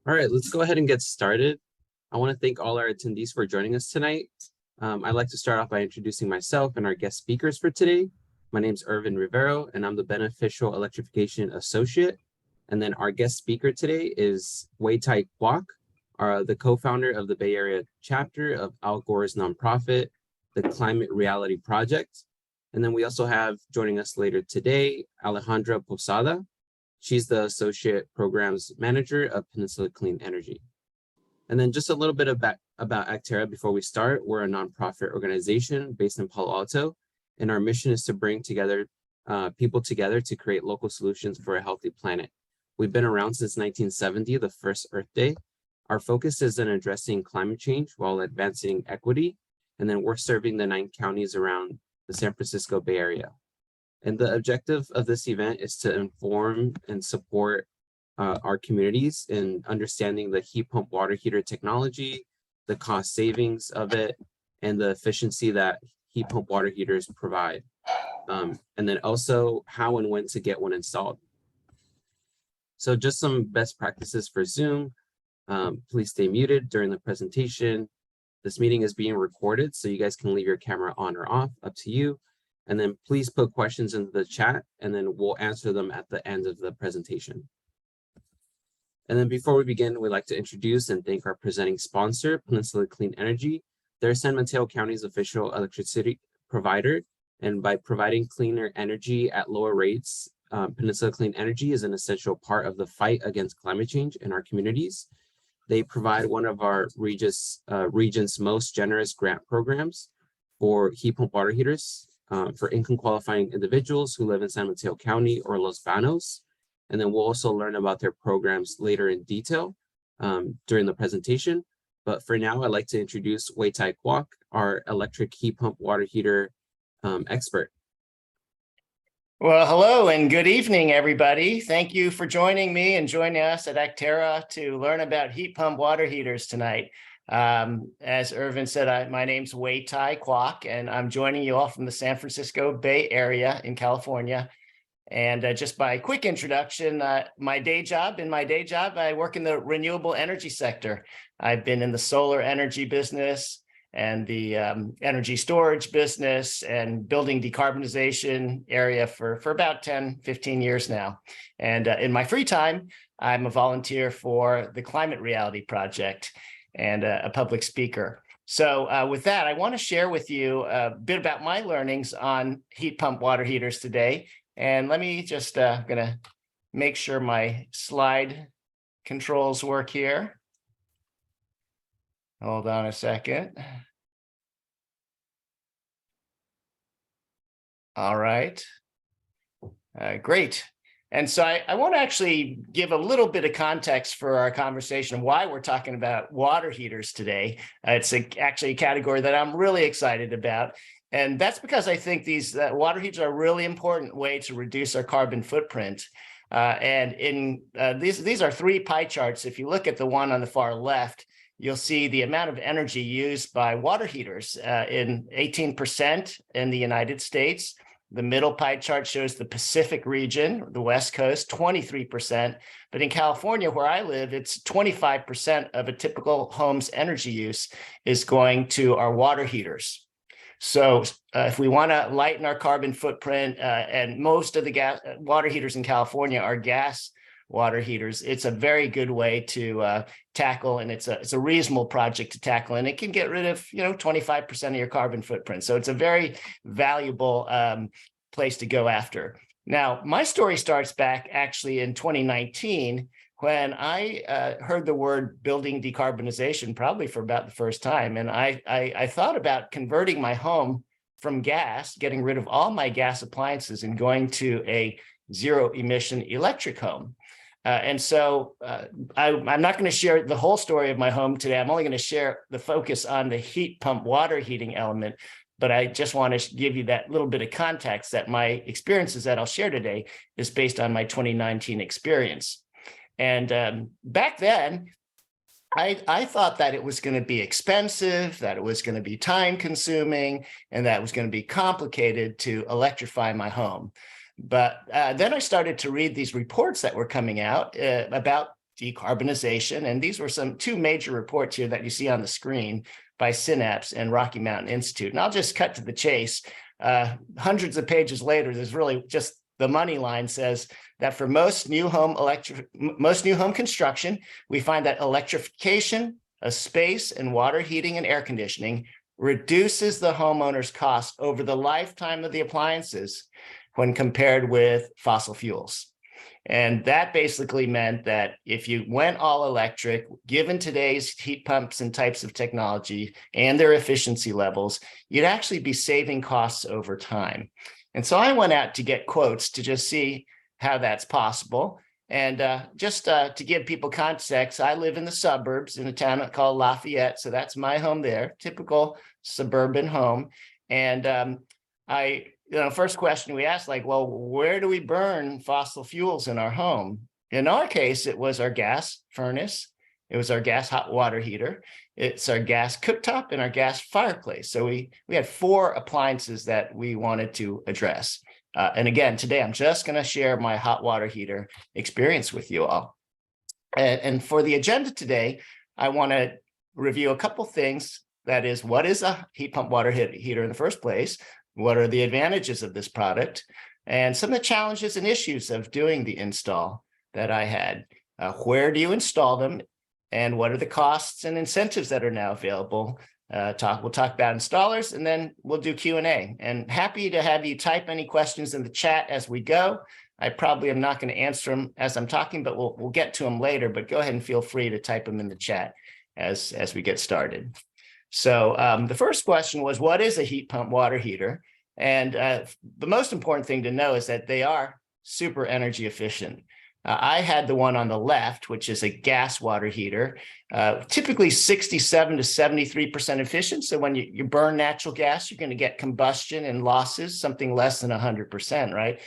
All right, let's go ahead and get started. I want to thank all our attendees for joining us tonight. I'd like to start off by introducing myself and our guest speakers for today. My name is Irvin Rivero, and I'm the Beneficial Electrification Associate. And then our guest speaker today is Wei Tai Kwok, the co-founder of the Bay Area chapter of Al Gore's nonprofit, the Climate Reality Project. And then we also have joining us later today, Alejandra Posada. She's the Associate Programs Manager of Peninsula Clean Energy. And then just a little bit about Actera before we start. We're a nonprofit organization based in Palo Alto, and our mission is to bring together people together to create local solutions for a healthy planet. We've been around since 1970, the first Earth Day. Our focus is in addressing climate change while advancing equity, and then we're serving the 9 counties around the San Francisco Bay Area. And the objective of this event is to inform and support our communities in understanding the heat pump water heater technology, the cost savings of it, and the efficiency that heat pump water heaters provide. And then also how and when to get one installed. So just some best practices for Zoom. Please stay muted during the presentation. This meeting is being recorded, so you guys can leave your camera on or off, up to you. And then please put questions into the chat, and then we'll answer them at the end of the presentation. And then before we begin, we'd like to introduce and thank our presenting sponsor, Peninsula Clean Energy. They're San Mateo County's official electricity provider. And by providing cleaner energy at lower rates, Peninsula Clean Energy is an essential part of the fight against climate change in our communities. They provide one of our region's most generous grant programs for heat pump water heaters for income qualifying individuals who live in San Mateo County or Los Banos. And then we'll also learn about their programs later in detail during the presentation. But for now, I'd like to introduce Wei Tai Kwok, our electric heat pump water heater expert. Well, hello and good evening, everybody. Thank you for joining me and joining us at Actera to learn about heat pump water heaters tonight. As Irvin said, my name's Wei Tai Kwok, and I'm joining you all from the San Francisco Bay Area in California. And just by quick introduction, my day job, I work in the renewable energy sector. I've been in the solar energy business and the energy storage business and building decarbonization area for about 10, 15 years now. And in my free time, I'm a volunteer for the Climate Reality Project and a public speaker. So with that, I want to share with you a bit about my learnings on heat pump water heaters today. And let me just gonna make sure my slide controls work here. Hold on a second. All right, great. And so I want to actually give a little bit of context for our conversation, why we're talking about water heaters today. It's actually a category that I'm really excited about. And that's because I think these water heaters are a really important way to reduce our carbon footprint. And in these are 3 pie charts. If you look at the one on the far left, you'll see the amount of energy used by water heaters in 18% in the United States. The middle pie chart shows the Pacific region, the West Coast, 23%. But in California, where I live, it's 25% of a typical home's energy use is going to our water heaters. So if we want to lighten our carbon footprint, and most of the gas water heaters in California are gas water heaters, it's a very good way to tackle, and it's a reasonable project to tackle, and it can get rid of 25% of your carbon footprint. So it's a very valuable place to go after. Now, my story starts back actually in 2019 when I heard the word building decarbonization, probably for about the first time, and I thought about converting my home from gas, getting rid of all my gas appliances, and going to a zero emission electric home. And so I'm not going to share the whole story of my home today. I'm only going to share the focus on the heat pump water heating element. But I just want to give you that little bit of context that my experiences that I'll share today is based on my 2019 experience. And back then, I thought that it was going to be expensive, that it was going to be time consuming, and that it was going to be complicated to electrify my home. But then I started to read these reports that were coming out about decarbonization. And these were two major reports here that you see on the screen by Synapse and Rocky Mountain Institute. And I'll just cut to the chase. Hundreds of pages later, there's really just the money line says that for most new home construction, we find that electrification of space and water heating and air conditioning reduces the homeowner's cost over the lifetime of the appliances when compared with fossil fuels. And that basically meant that if you went all electric, given today's heat pumps and types of technology and their efficiency levels, you'd actually be saving costs over time. And so I went out to get quotes to just see how that's possible. And just to give people context, I live in the suburbs in a town called Lafayette. So that's my home there, typical suburban home. And first question we asked, like, well, where do we burn fossil fuels in our home? In our case, it was our gas furnace. It was our gas hot water heater. It's our gas cooktop and our gas fireplace. So we had 4 appliances that we wanted to address. And again, today, I'm just going to share my hot water heater experience with you all. And for the agenda today, I want to review a couple things. That is, what is a heat pump water heater in the first place? What are the advantages of this product? And some of the challenges and issues of doing the install that I had. Where do you install them? And what are the costs and incentives that are now available? We'll talk about installers, and then we'll do Q&A. And happy to have you type any questions in the chat as we go. I probably am not going to answer them as I'm talking, but we'll get to them later. But go ahead and feel free to type them in the chat as we get started. So the first question was, what is a heat pump water heater? And the most important thing to know is that they are super energy efficient. I had the one on the left, which is a gas water heater, typically 67 to 73% efficient. So when you burn natural gas, you're going to get combustion and losses, something less than 100%, right?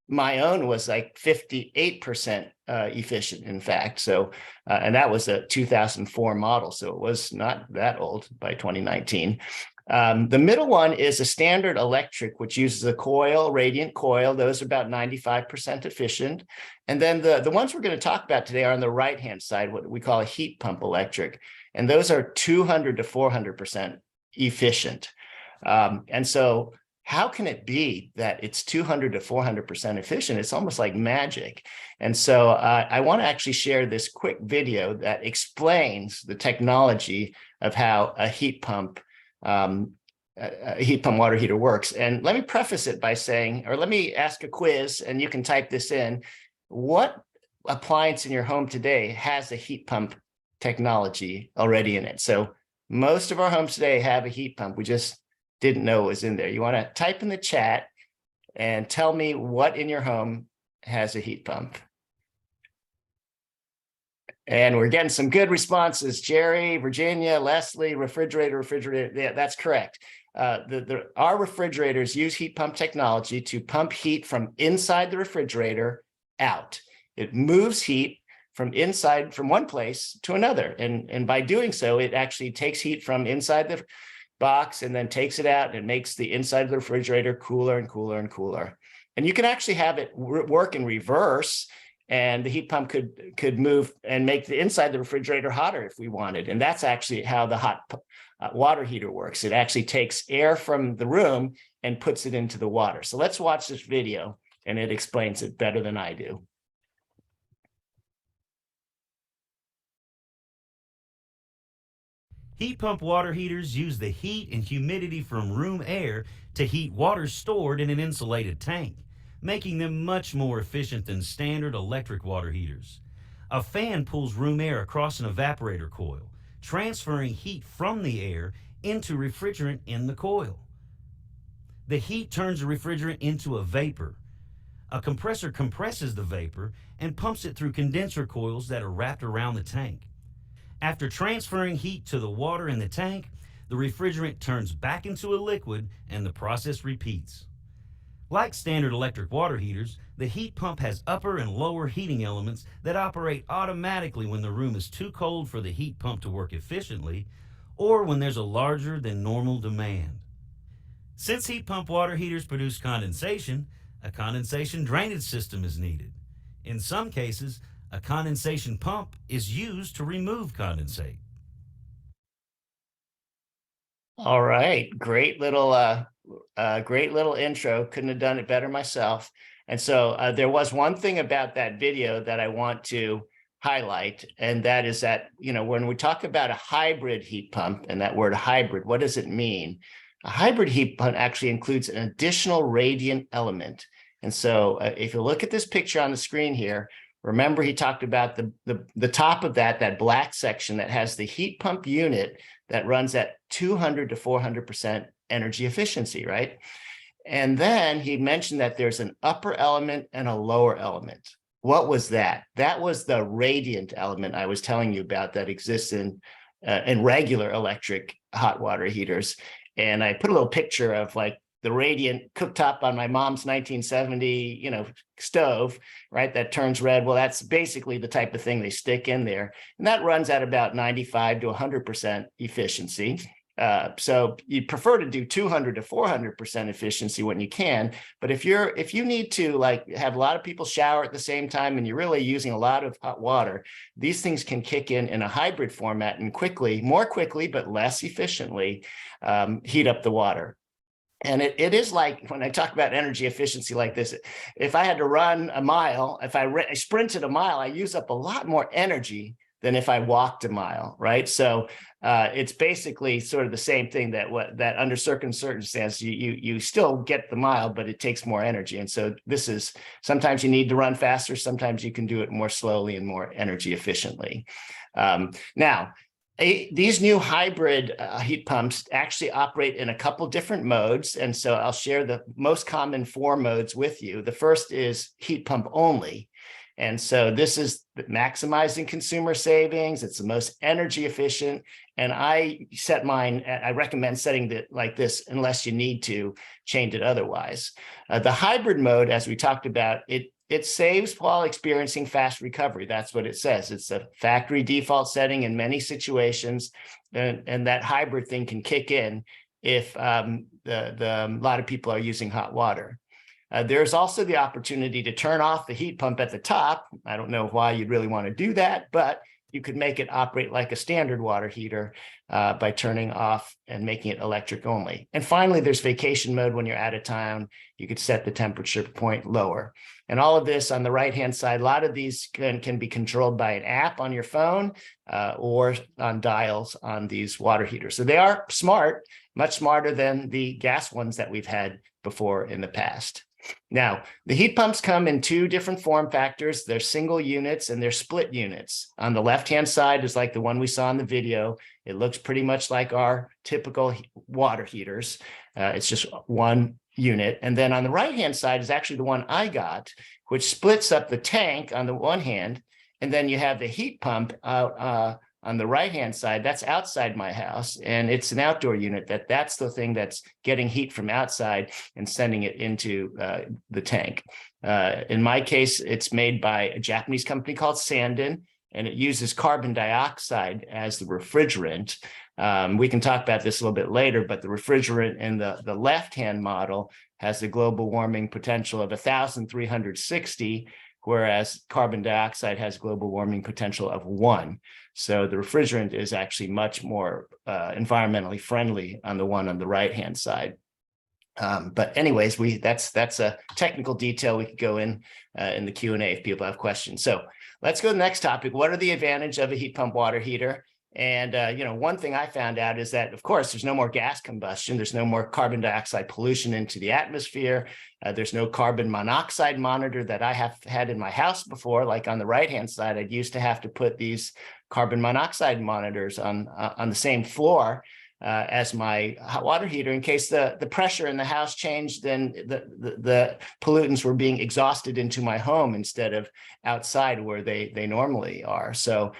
My own was like 58% efficient, in fact. So, and that was a 2004 model. So it was not that old by 2019. The middle one is a standard electric, which uses a coil, radiant coil. Those are about 95% efficient. And then the ones we're going to talk about today are on the right-hand side, what we call a heat pump electric. And those are 200 to 400% efficient. And so how can it be that it's 200 to 400% efficient? It's almost like magic. And so I want to actually share this quick video that explains the technology of how a heat pump water heater works. And let me preface it by saying, or let me ask a quiz, and you can type this in. What appliance in your home today has a heat pump technology already in it? So most of our homes today have a heat pump. We just didn't know it was in there. You want to type in the chat and tell me what in your home has a heat pump. And we're getting some good responses. Jerry, Virginia, Leslie, refrigerator. Yeah, that's correct. Our refrigerators use heat pump technology to pump heat from inside the refrigerator out. It moves heat from inside, from one place to another. And by doing so, it actually takes heat from inside the box and then takes it out and makes the inside of the refrigerator cooler and cooler and cooler. And you can actually have it work in reverse. And the heat pump could move and make the inside of the refrigerator hotter if we wanted. And that's actually how the hot water heater works. It actually takes air from the room and puts it into the water. So let's watch this video, and it explains it better than I do. Heat pump water heaters use the heat and humidity from room air to heat water stored in an insulated tank, making them much more efficient than standard electric water heaters. A fan pulls room air across an evaporator coil, transferring heat from the air into refrigerant in the coil. The heat turns the refrigerant into a vapor. A compressor compresses the vapor and pumps it through condenser coils that are wrapped around the tank. After transferring heat to the water in the tank, the refrigerant turns back into a liquid and the process repeats. Like standard electric water heaters, the heat pump has upper and lower heating elements that operate automatically when the room is too cold for the heat pump to work efficiently, or when there's a larger than normal demand. Since heat pump water heaters produce condensation, a condensation drainage system is needed. In some cases, A condensation pump is used to remove condensate. All right, great little intro. Couldn't have done it better myself. And so there was one thing about that video that I want to highlight, and that is that, when we talk about a hybrid heat pump, and that word hybrid, what does it mean? A hybrid heat pump actually includes an additional radiant element. And so if you look at this picture on the screen here, remember he talked about the top of that black section that has the heat pump unit that runs at 200 to 400% energy efficiency, right? And then he mentioned that there's an upper element and a lower element. What was that? That was the radiant element I was telling you about that exists in regular electric hot water heaters. And I put a little picture of like the radiant cooktop on my mom's 1970, stove, right? That turns red. Well, that's basically the type of thing they stick in there. And that runs at about 95 to 100% efficiency. So you prefer to do 200 to 400% efficiency when you can. But if you need to like have a lot of people shower at the same time and you're really using a lot of hot water, these things can kick in a hybrid format and more quickly, but less efficiently heat up the water. And it is like when I talk about energy efficiency like this, if I had to run a mile, if I sprinted a mile, I use up a lot more energy than if I walked a mile, right? So it's basically sort of the same thing that under certain circumstances, you still get the mile, but it takes more energy. And so this is, sometimes you need to run faster, sometimes you can do it more slowly and more energy efficiently. Now, these new hybrid heat pumps actually operate in a couple different modes. And so I'll share the most common 4 modes with you. The first is heat pump only. And so this is maximizing consumer savings. It's the most energy efficient. And I recommend setting it like this unless you need to change it otherwise. The hybrid mode, as we talked about, it saves while experiencing fast recovery. That's what it says. It's a factory default setting in many situations. And that hybrid thing can kick in if a lot of people are using hot water. There's also the opportunity to turn off the heat pump at the top. I don't know why you'd really want to do that, but you could make it operate like a standard water heater by turning off and making it electric only. And finally, there's vacation mode. When you're out of town, you could set the temperature point lower. And all of this on the right-hand side, a lot of these can be controlled by an app on your phone or on dials on these water heaters. So they are smart, much smarter than the gas ones that we've had before in the past. Now, the heat pumps come in 2 different form factors. They're single units and they're split units. On the left-hand side is like the one we saw in the video. It looks pretty much like our typical water heaters. It's just one unit. And then on the right-hand side is actually the one I got, which splits up the tank on the one hand, and then you have the heat pump out on the right-hand side. That's outside my house, and it's an outdoor unit. That's the thing that's getting heat from outside and sending it into the tank. In my case, it's made by a Japanese company called Sanden, and it uses carbon dioxide as the refrigerant. We can talk about this a little bit later, but the refrigerant in the left-hand model has the global warming potential of 1,360, whereas carbon dioxide has global warming potential of 1. So the refrigerant is actually much more environmentally friendly on the one on the right-hand side. But anyways, that's a technical detail we could go in the Q&A if people have questions. So let's go to the next topic. What are the advantages of a heat pump water heater? And, one thing I found out is that, of course, there's no more gas combustion. There's no more carbon dioxide pollution into the atmosphere. There's no carbon monoxide monitor that I have had in my house before. Like on the right-hand side, I used to have to put these carbon monoxide monitors on the same floor as my hot water heater in case the pressure in the house changed, then the pollutants were being exhausted into my home instead of outside where they normally are. So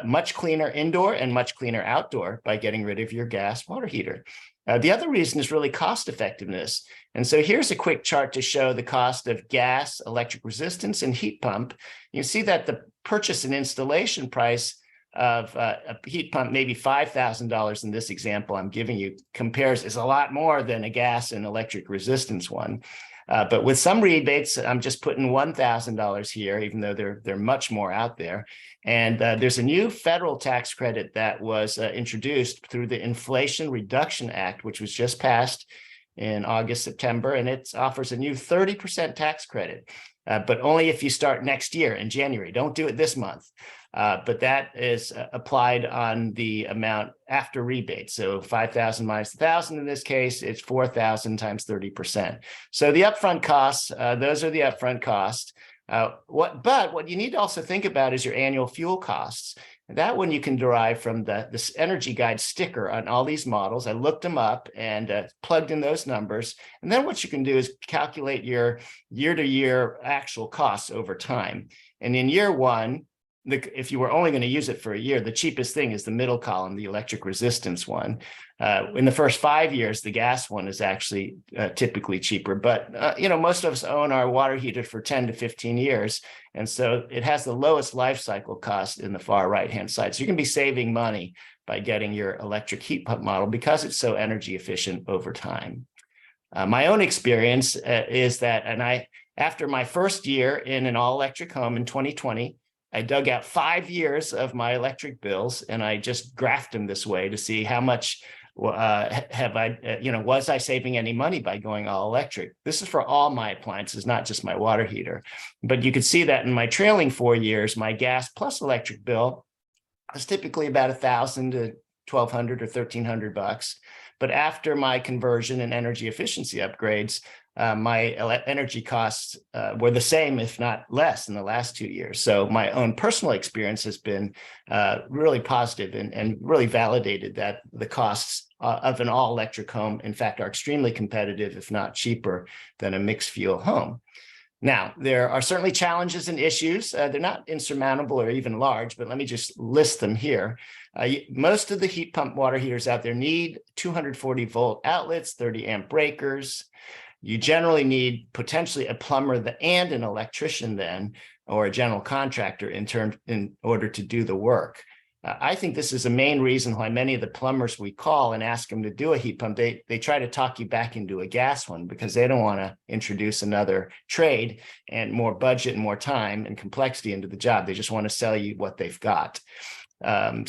much cleaner indoor and much cleaner outdoor by getting rid of your gas water heater. The other reason is really cost effectiveness. And so here's a quick chart to show the cost of gas, electric resistance, and heat pump. You see that the purchase and installation price of a heat pump, maybe $5,000 in this example I'm giving you, is a lot more than a gas and electric resistance one. But with some rebates, I'm just putting $1,000 here, even though they're much more out there. And there's a new federal tax credit that was introduced through the Inflation Reduction Act, which was just passed in August, September, and it offers a new 30% tax credit, but only if you start next year in January. Don't do it this month. But that is applied on the amount after rebate. So 5,000 minus 1,000 in this case, it's 4,000 times 30%. So the upfront costs, those are the upfront costs. What you need to also think about is your annual fuel costs. That one you can derive from this energy guide sticker on all these models. I looked them up and plugged in those numbers. And then what you can do is calculate your year-to-year actual costs over time. And in year one, if you were only going to use it for a year, the cheapest thing is the middle column, the electric resistance one. In the first 5 years, the gas one is actually typically cheaper. But, most of us own our water heater for 10 to 15 years. And so it has the lowest life cycle cost in the far right-hand side. So you can be saving money by getting your electric heat pump model because it's so energy efficient over time. My own experience is that, after my first year in an all-electric home in 2020, I dug out 5 years of my electric bills and I just graphed them this way to see how much was I saving any money by going all electric? This is for all my appliances, not just my water heater. But you could see that in my trailing 4 years, my gas plus electric bill was typically about $1,000 to $1,200 or $1,300. But after my conversion and energy efficiency upgrades, my energy costs were the same, if not less, in the last 2 years. So my own personal experience has been really positive and really validated that the costs of an all-electric home, in fact, are extremely competitive, if not cheaper, than a mixed fuel home. Now, there are certainly challenges and issues. They're not insurmountable or even large, but let me just list them here. Most of the heat pump water heaters out there need 240 volt outlets, 30 amp breakers. You generally need potentially a plumber and an electrician then, or a general contractor in order to do the work. I think this is a main reason why many of the plumbers we call and ask them to do a heat pump, they try to talk you back into a gas one because they don't want to introduce another trade and more budget and more time and complexity into the job. They just want to sell you what they've got. Another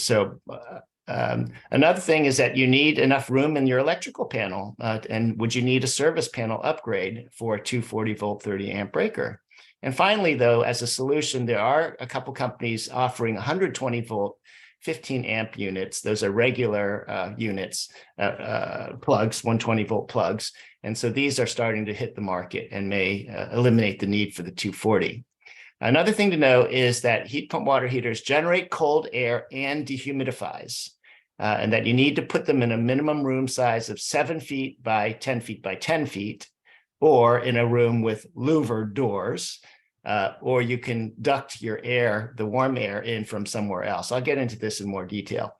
thing is that you need enough room in your electrical panel. And would you need a service panel upgrade for a 240 volt 30 amp breaker? And finally, though, as a solution, there are a couple companies offering 120 volt 15 amp units. Those are regular units, plugs, 120 volt plugs. And so these are starting to hit the market and may eliminate the need for the 240. Another thing to know is that heat pump water heaters generate cold air and dehumidifies, and that you need to put them in a minimum room size of 7 feet by 10 feet by 10 feet, or in a room with louvered doors, or you can duct your air, the warm air, in from somewhere else. I'll get into this in more detail.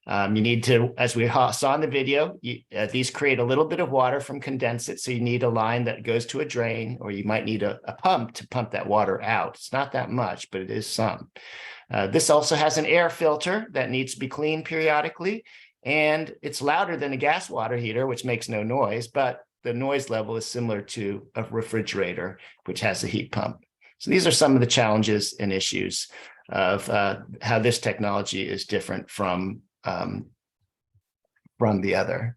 You need to, as we saw in the video, these create a little bit of water from condensate. So you need a line that goes to a drain, or you might need a pump to pump that water out. It's not that much, but it is some. This also has an air filter that needs to be cleaned periodically. And it's louder than a gas water heater, which makes no noise, but the noise level is similar to a refrigerator, which has a heat pump. So these are some of the challenges and issues of how this technology is different from the other.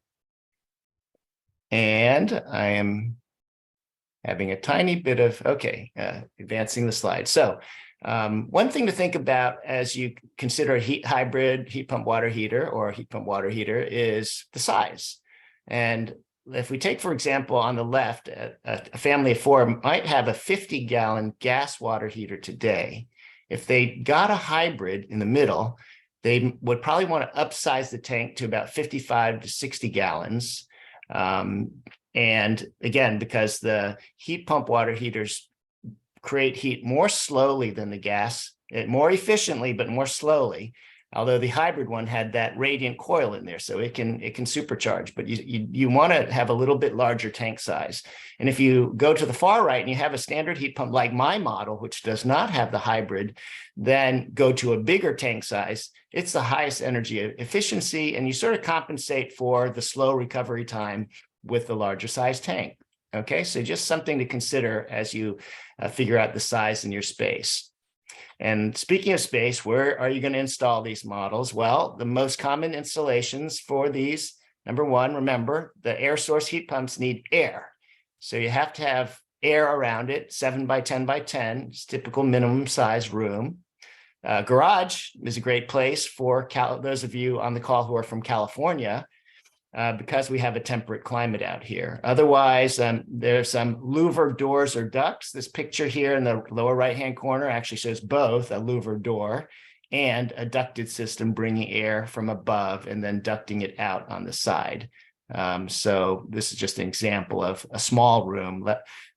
And I am having a tiny bit of, advancing the slide. So one thing to think about as you consider a hybrid heat pump water heater or a heat pump water heater is the size. And if we take, for example, on the left, a family of 4 might have a 50-gallon gas water heater today. If they got a hybrid in the middle, they would probably want to upsize the tank to about 55 to 60 gallons. And again, because the heat pump water heaters create heat more slowly than the gas, more efficiently, but more slowly. Although the hybrid one had that radiant coil in there, so it can supercharge, but you want to have a little bit larger tank size. And if you go to the far right and you have a standard heat pump like my model, which does not have the hybrid, then go to a bigger tank size. It's the highest energy efficiency, and you sort of compensate for the slow recovery time with the larger size tank. Okay, so just something to consider as you figure out the size in your space. And speaking of space, where are you going to install these models? Well, the most common installations for these, number one, remember, the air source heat pumps need air. So you have to have air around it, 7 by 10 by 10, it's typical minimum size room. Garage is a great place for those of you on the call who are from California, because we have a temperate climate out here. Otherwise, there's some louver doors or ducts. This picture here in the lower right-hand corner actually shows both a louver door and a ducted system bringing air from above and then ducting it out on the side. So this is just an example of a small room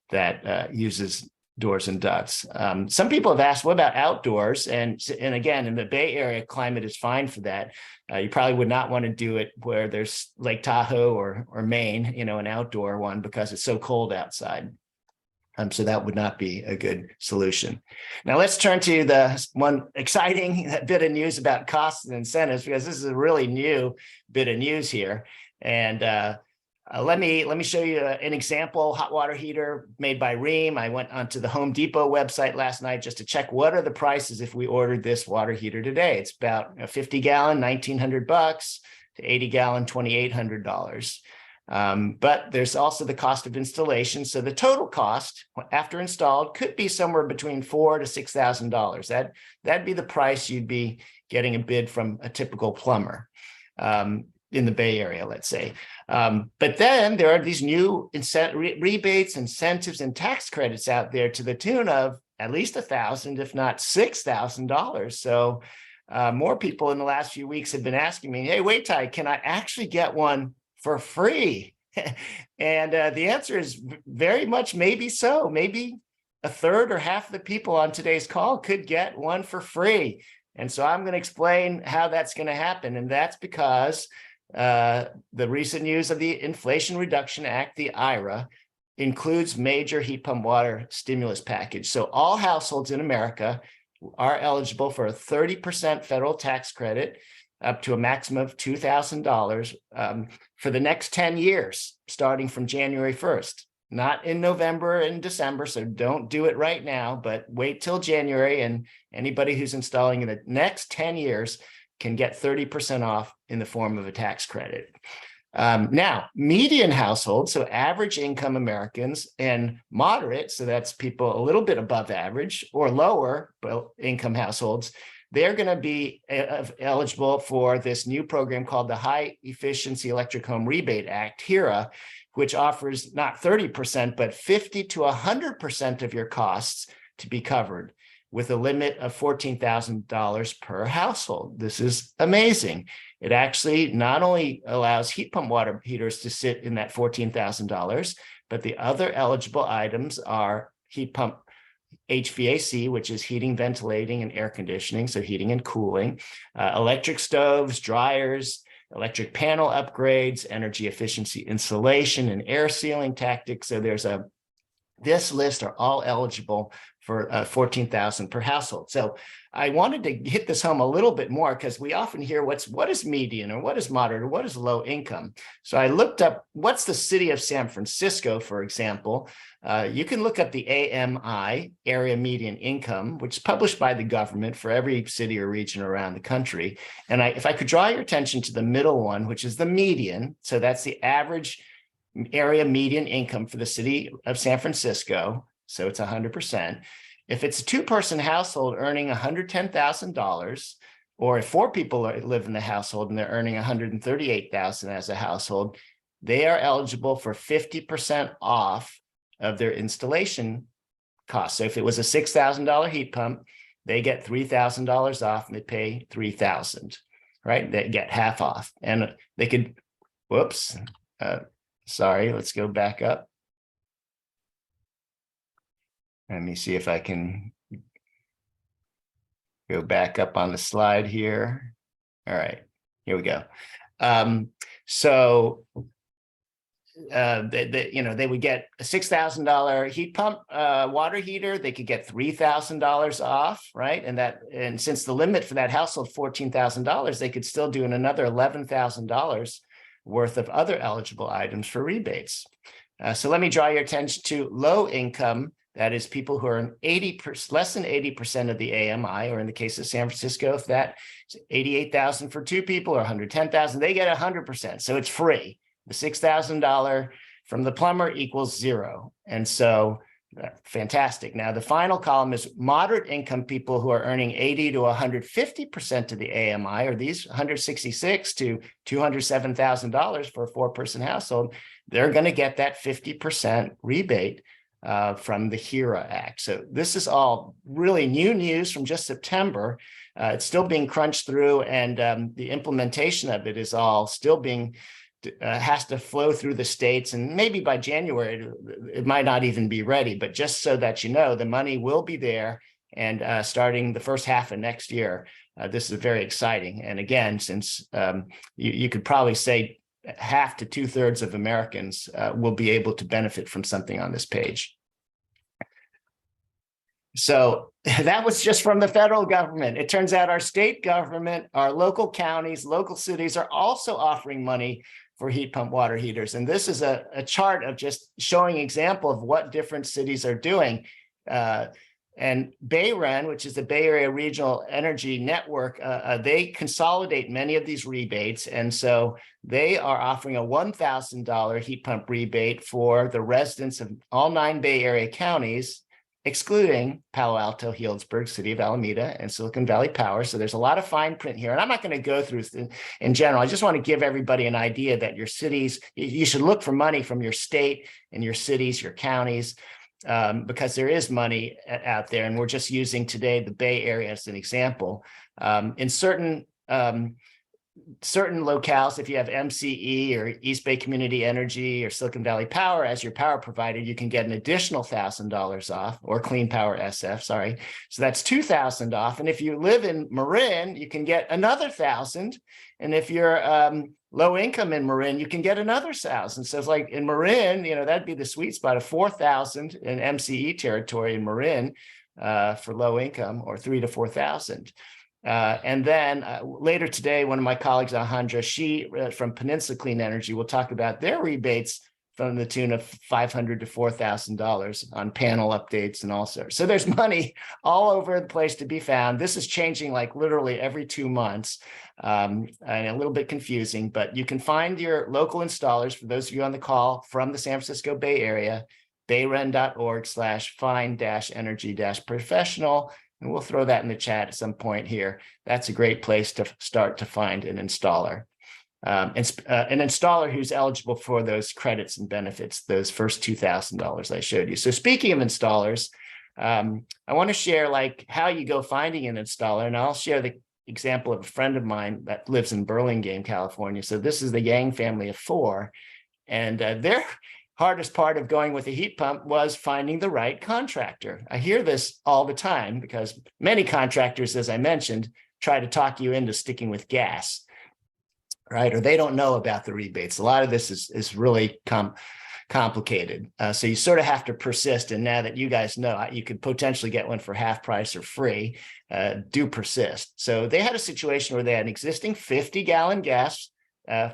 that uses doors and ducts. Some people have asked, what about outdoors? And again, in the Bay Area, climate is fine for that. You probably would not want to do it where there's Lake Tahoe or Maine, an outdoor one, because it's so cold outside. So that would not be a good solution. Now let's turn to the one exciting bit of news about costs and incentives, because this is a really new bit of news here. And let me show you an example hot water heater made by Rheem. I went onto the Home Depot website last night just to check what are the prices if we ordered this water heater today. It's about a 50-gallon, $1,900 to 80-gallon, $2,800. But there's also the cost of installation. So the total cost after installed could be somewhere between $4,000 to $6,000. That'd be the price you'd be getting a bid from a typical plumber in the Bay Area, let's say. But then there are these new rebates, incentives, and tax credits out there to the tune of at least $1,000, if not $6,000. So more people in the last few weeks have been asking me, hey, wait, Ty, can I actually get one for free? And the answer is very much maybe so. Maybe a third or half of the people on today's call could get one for free. And so I'm going to explain how that's going to happen. And that's because the recent news of the Inflation Reduction Act, the IRA, includes major heat pump water stimulus package. So all households in America are eligible for a 30% federal tax credit up to a maximum of $2,000 for the next 10 years, starting from January 1st. Not in November and December, so don't do it right now, but wait till January, and anybody who's installing in the next 10 years can get 30% off in the form of a tax credit. Now, median households, so average income Americans, and moderate, so that's people a little bit above average or lower income households, they're going to be eligible for this new program called the High Efficiency Electric Home Rebate Act, HERA, which offers not 30%, but 50 to 100% of your costs to be covered, with a limit of $14,000 per household. This is amazing. It actually not only allows heat pump water heaters to sit in that $14,000, but the other eligible items are heat pump HVAC, which is heating, ventilating, and air conditioning, so heating and cooling, electric stoves, dryers, electric panel upgrades, energy efficiency insulation, and air sealing tactics. So this list are all eligible for $14,000 per household. So I wanted to hit this home a little bit more because we often hear what is median or what is moderate or what is low income. So I looked up what's the city of San Francisco, for example. You can look up the AMI, area median income, which is published by the government for every city or region around the country. And if I could draw your attention to the middle one, which is the median, so that's the average area median income for the city of San Francisco, so it's 100%. If it's a two-person household earning $110,000, or if four people live in the household and they're earning $138,000 as a household, they are eligible for 50% off of their installation costs. So if it was a $6,000 heat pump, they get $3,000 off and they pay $3,000, right? They get half off. And they could, sorry, let's go back up. Let me see if I can go back up on the slide here. All right, here we go. They would get a $6,000 heat pump water heater. They could get $3,000 off, right? And since the limit for that household $14,000, they could still do another $11,000 worth of other eligible items for rebates. So let me draw your attention to low income. That is people who are in 80%, less than 80% of the AMI, or in the case of San Francisco, if that's 88,000 for two people or 110,000, they get 100%. So it's free. The $6,000 from the plumber equals zero. And so fantastic. Now, the final column is moderate income people who are earning 80 to 150% of the AMI, or these 166 to $207,000 for a four-person household. They're going to get that 50% rebate from the HERA Act. So this is all really new news from just September. It's still being crunched through, and the implementation of it is all still being has to flow through the states, and maybe by January it might not even be ready. But just so that you know, the money will be there, and starting the first half of next year, this is very exciting. And again, since you could probably say half to two-thirds of Americans will be able to benefit from something on this page. So that was just from the federal government. It turns out our state government, our local counties, local cities are also offering money for heat pump water heaters. And this is a chart of just showing example of what different cities are doing. And BayREN, which is the Bay Area Regional Energy Network, they consolidate many of these rebates. And so they are offering a $1,000 heat pump rebate for the residents of all 9 Bay Area counties, excluding Palo Alto, Healdsburg, City of Alameda, and Silicon Valley Power. So there's a lot of fine print here. And I'm not going to go through in general. I just want to give everybody an idea that your cities, you should look for money from your state and your cities, your counties, because there is money out there. And we're just using today the Bay Area as an example. In certain locales, if you have MCE or East Bay Community Energy or Silicon Valley Power as your power provider, you can get an additional $1,000 off, or Clean Power SF, sorry. So that's $2,000 off. And if you live in Marin, you can get another $1,000. And if you're low income in Marin, you can get another $1,000. So it's like in Marin, that'd be the sweet spot of $4,000 in MCE territory in Marin for low income, or $3,000 to $4,000. And then later today, one of my colleagues, Alejandra, she from Peninsula Clean Energy, will talk about their rebates from the tune of $500 to $4,000 on panel updates and all sorts. So there's money all over the place to be found. This is changing like literally every 2 months, and a little bit confusing, but you can find your local installers, for those of you on the call from the San Francisco Bay Area, bayren.org/find-energy-professional. And we'll throw that in the chat at some point here. That's a great place to start to find an installer. An installer who's eligible for those credits and benefits, those first $2,000 I showed you. So speaking of installers, I want to share like how you go finding an installer. And I'll share the example of a friend of mine that lives in Burlingame, California. So this is the Yang family of 4. And their hardest part of going with a heat pump was finding the right contractor. I hear this all the time because many contractors, as I mentioned, try to talk you into sticking with gas, right? Or they don't know about the rebates. A lot of this is really complicated. So you sort of have to persist. And now that you guys know, you could potentially get one for half price or free, do persist. So they had a situation where they had an existing 50-gallon gas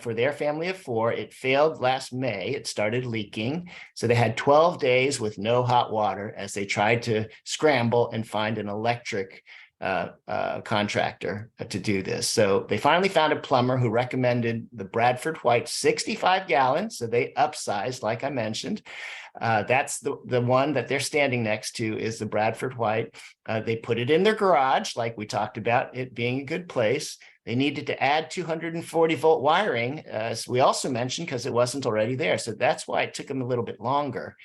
for their family of 4. It failed last May. It started leaking. So they had 12 days with no hot water as they tried to scramble and find an electric contractor to do this. So they finally found a plumber who recommended the Bradford White 65 gallons. So they upsized, like I mentioned. That's the one that they're standing next to is the Bradford White. They put it in their garage, like we talked about it being a good place. They needed to add 240-volt wiring, as we also mentioned, because it wasn't already there. So that's why it took them a little bit longer.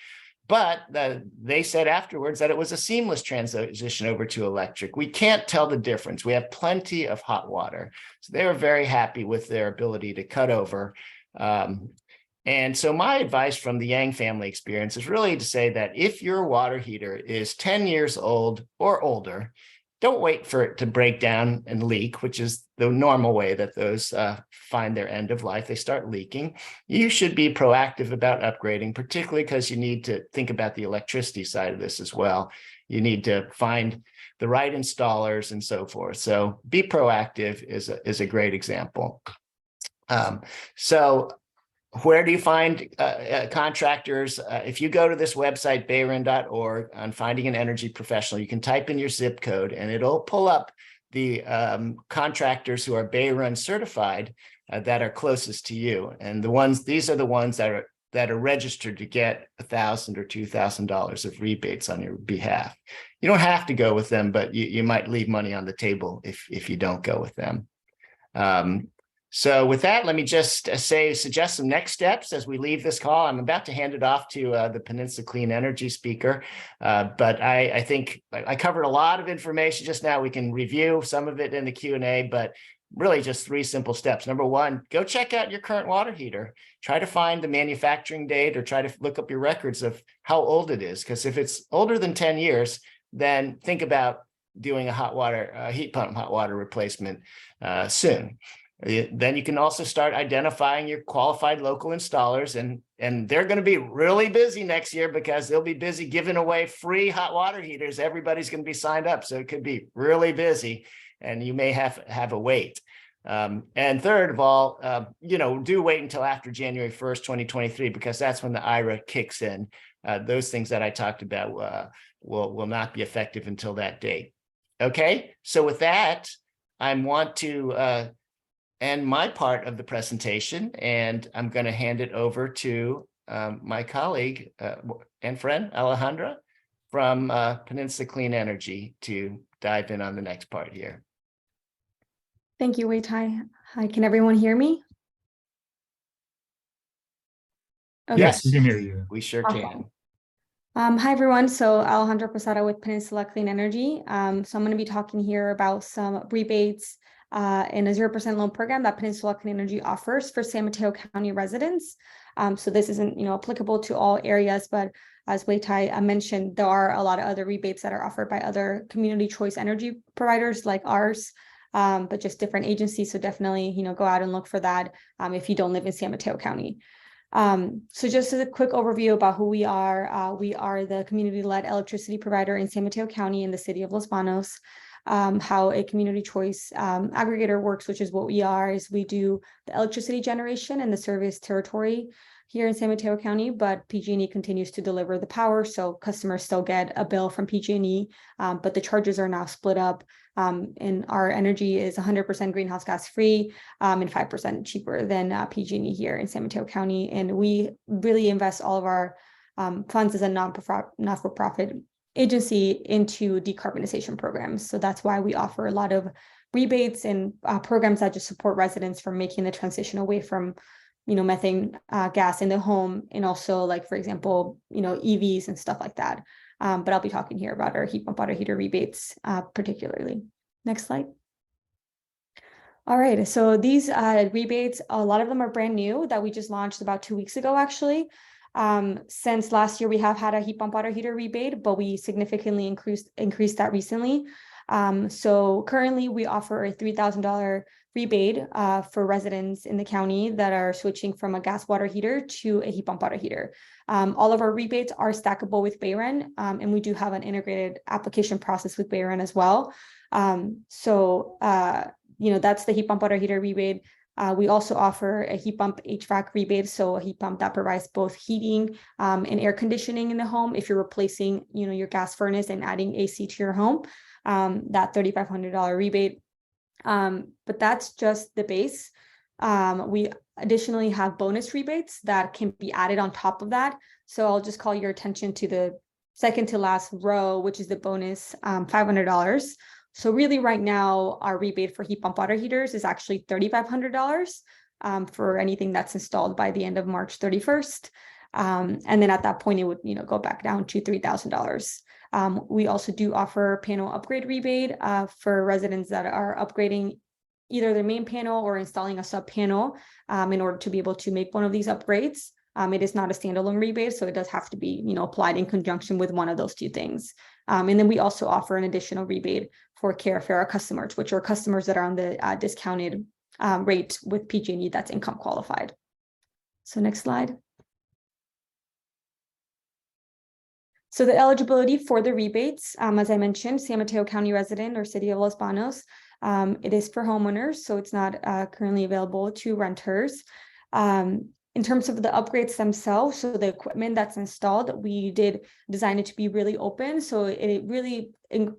But they said afterwards that it was a seamless transition over to electric. We can't tell the difference. We have plenty of hot water. So they were very happy with their ability to cut over. And so my advice from the Yang family experience is really to say that if your water heater is 10 years old or older, don't wait for it to break down and leak, which is the normal way that those find their end of life. They start leaking. You should be proactive about upgrading, particularly because you need to think about the electricity side of this as well. You need to find the right installers and so forth. So be proactive is a great example. So where do you find contractors? If you go to this website, bayron.org, on finding an energy professional, you can type in your zip code and it'll pull up the contractors who are Bayron certified that are closest to you. And these are the ones that are registered to get $1,000 or $2,000 of rebates on your behalf. You don't have to go with them, but you might leave money on the table if you don't go with them. So with that, let me just suggest some next steps as we leave this call. I'm about to hand it off to the Peninsula Clean Energy speaker, but I think I covered a lot of information just now. We can review some of it in the Q&A, but really just 3 simple steps. Number 1, go check out your current water heater. Try to find the manufacturing date or try to look up your records of how old it is, because if it's older than 10 years, then think about doing a heat pump hot water replacement soon. Then you can also start identifying your qualified local installers, and they're going to be really busy next year because they'll be busy giving away free hot water heaters. Everybody's going to be signed up, so it could be really busy, and you may have a wait. And third of all, do wait until after January 1st, 2023, because that's when the IRA kicks in. Those things that I talked about will not be effective until that date. Okay, so with that, I want to end my part of the presentation, and I'm going to hand it over to my colleague and friend, Alejandra, from Peninsula Clean Energy, to dive in on the next part here. Thank you, Wei-Tai. Hi, can everyone hear me? Okay. Yes, we can hear you. We sure Awesome. can. Hi, everyone. So Alejandra Posada with Peninsula Clean Energy. So I'm going to be talking here about some rebates in a 0% loan program that Peninsula Clean Energy offers for San Mateo County residents. So this isn't, applicable to all areas, but as Wei-Tai mentioned, there are a lot of other rebates that are offered by other community choice energy providers like ours, but just different agencies. So definitely, go out and look for that if you don't live in San Mateo County. So just as a quick overview about who we are the community-led electricity provider in San Mateo County in the city of Los Banos. How a community choice aggregator works, which is what we are, is we do the electricity generation and the service territory here in San Mateo County, but PG&E continues to deliver the power, so customers still get a bill from PG&E, but the charges are now split up, and our energy is 100% greenhouse gas free and 5% cheaper than PG&E here in San Mateo County, and we really invest all of our funds as a not-for-profit agency into decarbonization programs. So that's why we offer a lot of rebates and programs that just support residents from making the transition away from, methane gas in the home, and also, like, for example, EVs and stuff like that. But I'll be talking here about our heat pump water heater rebates particularly. Next slide. All right, so these rebates, a lot of them are brand new that we just launched about 2 weeks ago, actually. Since last year, we have had a heat pump water heater rebate, but we significantly increased that recently. So currently we offer a $3,000 rebate for residents in the county that are switching from a gas water heater to a heat pump water heater. All of our rebates are stackable with Bayron, and we do have an integrated application process with Bayron as well. That's the heat pump water heater rebate. We also offer a heat pump HVAC rebate, so a heat pump that provides both heating and air conditioning in the home. If you're replacing, your gas furnace and adding AC to your home, that $3,500 rebate. But that's just the base. We additionally have bonus rebates that can be added on top of that. So I'll just call your attention to the second to last row, which is the bonus $500. So really right now, our rebate for heat pump water heaters is actually $3,500 for anything that's installed by the end of March 31st. And then at that point, it would go back down to $3,000. We also do offer panel upgrade rebate for residents that are upgrading either their main panel or installing a sub panel in order to be able to make one of these upgrades. It is not a standalone rebate, so it does have to be applied in conjunction with one of those two things. And then we also offer an additional rebate for Carefera customers, which are customers that are on the discounted rate with PG&E that's income qualified. So next slide. So the eligibility for the rebates, as I mentioned, San Mateo County resident or City of Los Banos, it is for homeowners, so it's not currently available to renters. In terms of the upgrades themselves, so the equipment that's installed, we did design it to be really open. So it really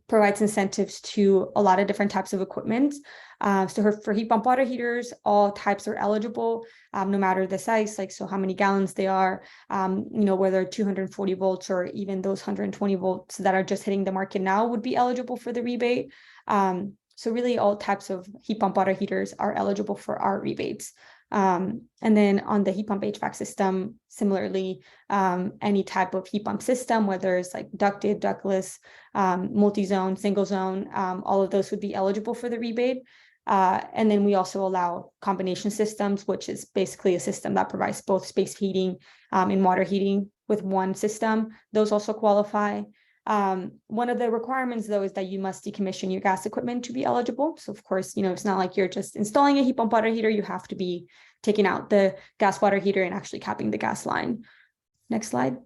provides incentives to a lot of different types of equipment. So for heat pump water heaters, all types are eligible, no matter the size, like so how many gallons they are, whether 240 volts or even those 120 volts that are just hitting the market now would be eligible for the rebate. So really all types of heat pump water heaters are eligible for our rebates. And then on the heat pump HVAC system, similarly, any type of heat pump system, whether it's like ducted, ductless, multi-zone, single zone, all of those would be eligible for the rebate. And then we also allow combination systems, which is basically a system that provides both space heating and water heating with one system. Those also qualify. One of the requirements, though, is that you must decommission your gas equipment to be eligible. So, of course, it's not like you're just installing a heat pump water heater. You have to be taking out the gas water heater and actually capping the gas line. Next slide.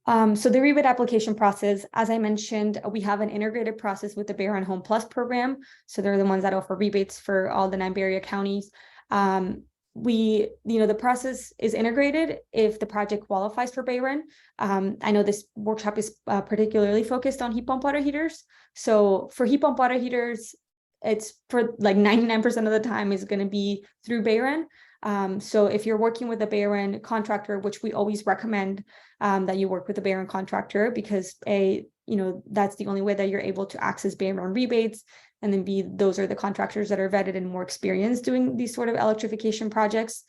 So the rebate application process, as I mentioned, we have an integrated process with the Bayron Home Plus program. So they're the ones that offer rebates for all the 9 Bay Area counties. The process is integrated if the project qualifies for Bayron. I know this workshop is particularly focused on heat pump water heaters. So for heat pump water heaters, it's for like 99% of the time is going to be through Bayron. So if you're working with a Bayron contractor, which we always recommend that you work with a Bayron contractor, because that's the only way that you're able to access Bayron rebates. And then B, those are the contractors that are vetted and more experienced doing these sort of electrification projects.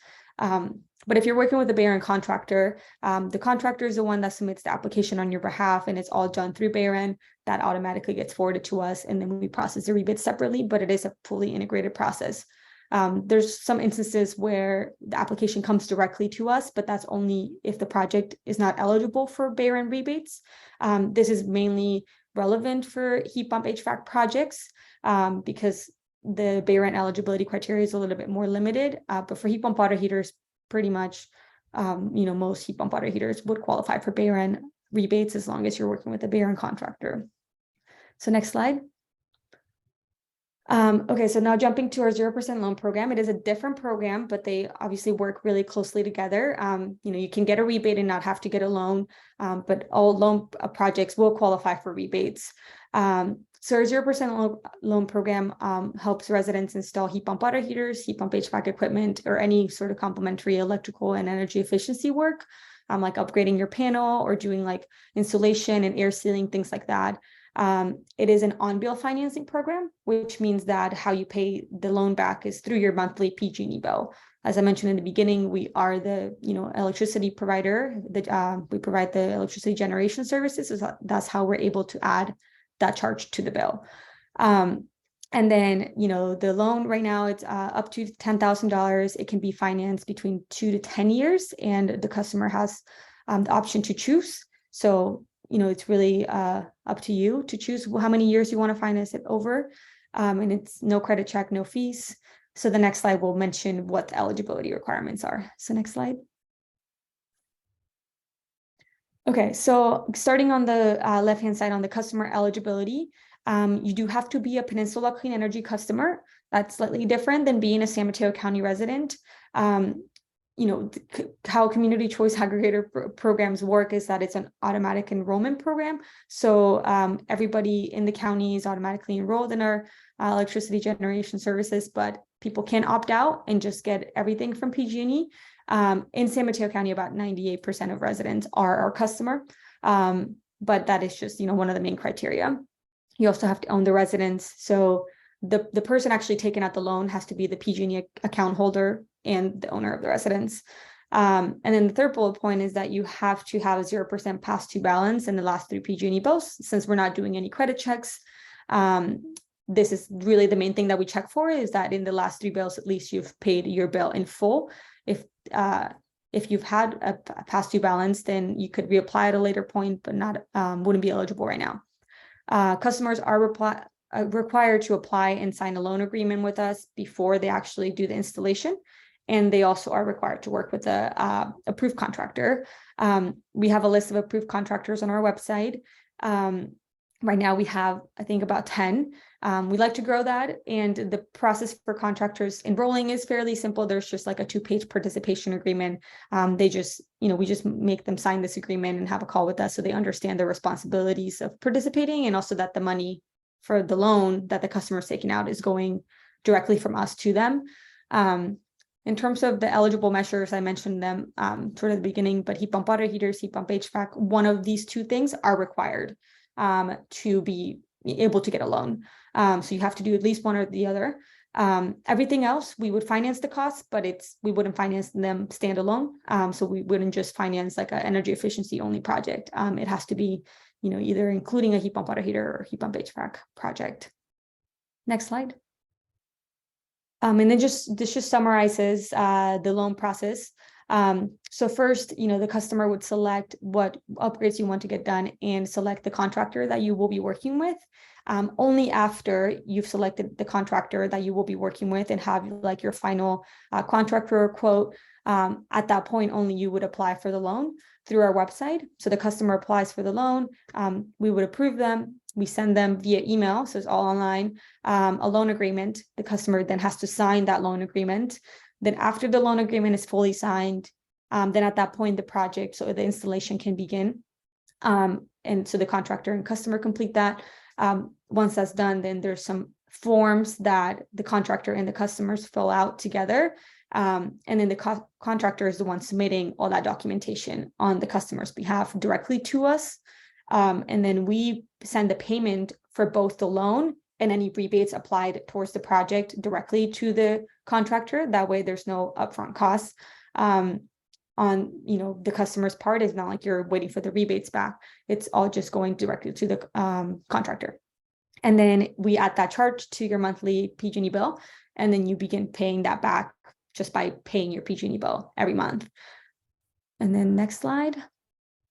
But if you're working with a Bayron contractor, the contractor is the one that submits the application on your behalf, and it's all done through Bayron. That automatically gets forwarded to us, and then we process the rebates separately, but it is a fully integrated process. There's some instances where the application comes directly to us, but that's only if the project is not eligible for Bayron rebates. This is mainly relevant for heat pump HVAC projects because the Bayron eligibility criteria is a little bit more limited. But for heat pump water heaters, pretty much, most heat pump water heaters would qualify for Bayron rebates as long as you're working with a Bayron contractor. So next slide. Okay, so now jumping to our 0% loan program, it is a different program, but they obviously work really closely together. You can get a rebate and not have to get a loan, but all loan projects will qualify for rebates. So our 0% loan program helps residents install heat pump water heaters, heat pump HVAC equipment, or any sort of complementary electrical and energy efficiency work, like upgrading your panel or doing like insulation and air sealing, things like that. It is an on-bill financing program, which means that how you pay the loan back is through your monthly PG&E bill. As I mentioned in the beginning, we are the electricity provider. We provide the electricity generation services. So that's how we're able to add that charge to the bill. And then the loan right now it's up to $10,000. It can be financed between 2 to 10 years, and the customer has the option to choose. So it's really up to you to choose how many years you want to finance it over. And it's no credit check, no fees. So the next slide will mention what the eligibility requirements are. So next slide. Okay, so starting on the left-hand side on the customer eligibility, you do have to be a Peninsula Clean Energy customer. That's slightly different than being a San Mateo County resident. How community choice aggregator programs work is that it's an automatic enrollment program. So everybody in the county is automatically enrolled in our electricity generation services, but people can opt out and just get everything from PG&E. In San Mateo County, about 98% of residents are our customer, but that is just one of the main criteria. You also have to own the residence. So the person actually taking out the loan has to be the PG&E account holder and the owner of the residence. And then the third bullet point is that you have to have a 0% past due balance in the last 3 PG&E bills. Since we're not doing any credit checks, this is really the main thing that we check for, is that in the last 3 bills, at least you've paid your bill in full. If you've had a past due balance, then you could reapply at a later point, but wouldn't be eligible right now. Customers are required to apply and sign a loan agreement with us before they actually do the installation. And they also are required to work with a approved contractor. We have a list of approved contractors on our website. Right now we have, I think, about 10. We like to grow that, and the process for contractors enrolling is fairly simple. There's just like a 2-page participation agreement. They just, we just make them sign this agreement and have a call with us so they understand the responsibilities of participating, and also that the money for the loan that the customer is taking out is going directly from us to them. In terms of the eligible measures, I mentioned them toward the beginning, but heat pump water heaters, heat pump HVAC, one of these 2 things are required to be able to get a loan. So you have to do at least one or the other. Everything else, we would finance the costs, but we wouldn't finance them standalone. So we wouldn't just finance like an energy efficiency only project. It has to be, either including a heat pump water heater or heat pump HVAC project. Next slide. And then this just summarizes the loan process. So first, the customer would select what upgrades you want to get done and select the contractor that you will be working with. Only after you've selected the contractor that you will be working with and have like your final contractor quote, at that point, only you would apply for the loan through our website. So the customer applies for the loan, we would approve them. We send them via email, so it's all online, a loan agreement. The customer then has to sign that loan agreement. Then after the loan agreement is fully signed, then at that point, the project, so the installation can begin. And so the contractor and customer complete that. Once that's done, then there's some forms that the contractor and the customers fill out together. And then the contractor is the one submitting all that documentation on the customer's behalf directly to us. And then we send the payment for both the loan and any rebates applied towards the project directly to the contractor. That way there's no upfront costs on the customer's part. It's not like you're waiting for the rebates back. It's all just going directly to the contractor. And then we add that charge to your monthly PG&E bill, and then you begin paying that back just by paying your PG&E bill every month. And then next slide. I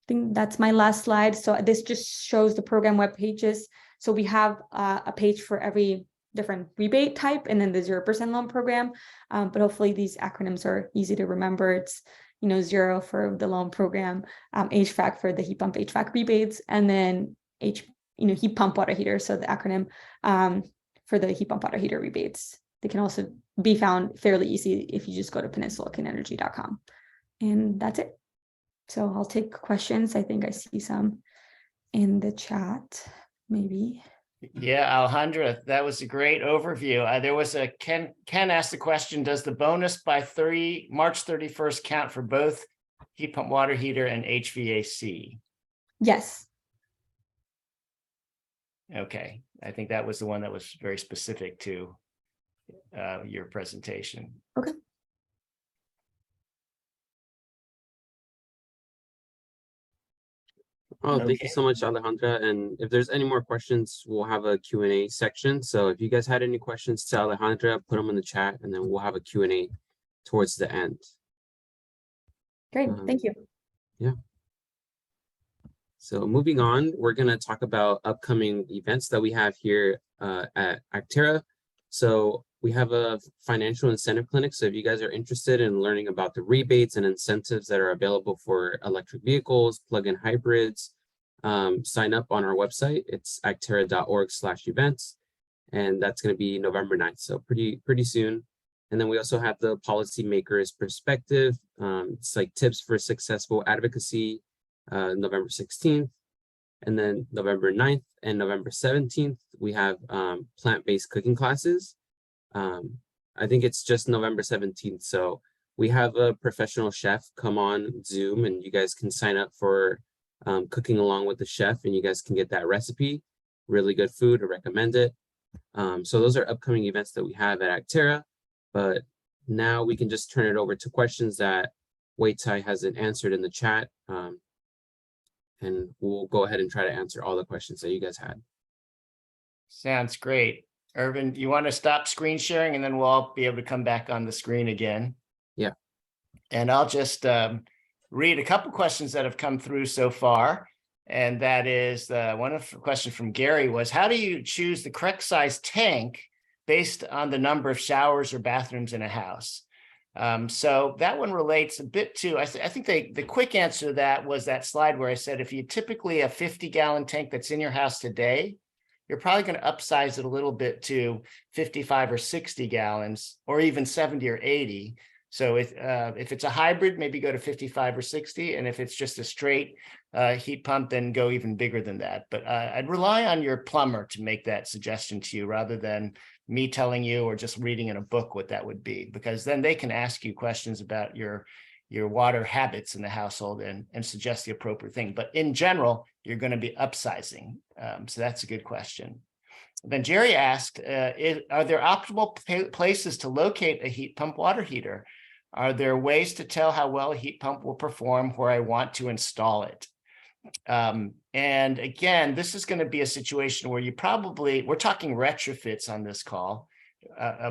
think that's my last slide. So this just shows the program web pages. So we have a page for every different rebate type, and then the 0% loan program. But hopefully these acronyms are easy to remember. It's 0 for the loan program, HVAC for the heat pump HVAC rebates, and then heat pump water heater. So the acronym for the heat pump water heater rebates. They can also be found fairly easy if you just go to peninsulacleanenergy.com. And that's it. So I'll take questions. I think I see some in the chat, maybe. Yeah, Alejandra, that was a great overview. There was Ken asked the question, does the bonus by March 31st count for both heat pump water heater and HVAC? Yes. Okay, I think that was the one that was very specific to your presentation. Okay. Oh, thank you so much, Alejandra. And if there's any more questions, we'll have a Q&A section. So if you guys had any questions to Alejandra, put them in the chat, and then we'll have a Q&A towards the end. Great, thank you. Yeah. So moving on, we're going to talk about upcoming events that we have here at Actera. So we have a financial incentive clinic. So if you guys are interested in learning about the rebates and incentives that are available for electric vehicles, plug-in hybrids, sign up on our website. It's actera.org/events. And that's going to be November 9th. So pretty soon. And then we also have the policymaker's perspective. It's like tips for successful advocacy, November 16th. And then November 9th and November 17th, we have plant-based cooking classes. I think it's just November 17th. So we have a professional chef come on Zoom, and you guys can sign up for cooking along with the chef, and you guys can get that recipe. Really good food. I recommend it. So those are upcoming events that we have at Actera. But now we can just turn it over to questions that Wei-Tai hasn't answered in the chat. And we'll go ahead and try to answer all the questions that you guys had. Sounds great. Irvin, you want to stop screen sharing, and then we'll all be able to come back on the screen again? Yeah. And I'll just read a couple questions that have come through so far. And that is one of the questions from Gary was, how do you choose the correct size tank based on the number of showers or bathrooms in a house? So that one relates a bit to, I think the quick answer to that was that slide where I said, if you typically a 50-gallon tank that's in your house today, you're probably going to upsize it a little bit to 55 or 60 gallons, or even 70 or 80. So if it's a hybrid, maybe go to 55 or 60. And if it's just a straight heat pump, then go even bigger than that. But I'd rely on your plumber to make that suggestion to you rather than me telling you or just reading in a book what that would be, because then they can ask you questions about your water habits in the household and suggest the appropriate thing. But in general, you're going to be upsizing. So that's a good question. Then Jerry asked, are there optimal places to locate a heat pump water heater? Are there ways to tell how well a heat pump will perform where I want to install it? And again, this is going to be a situation where we're talking retrofits on this call.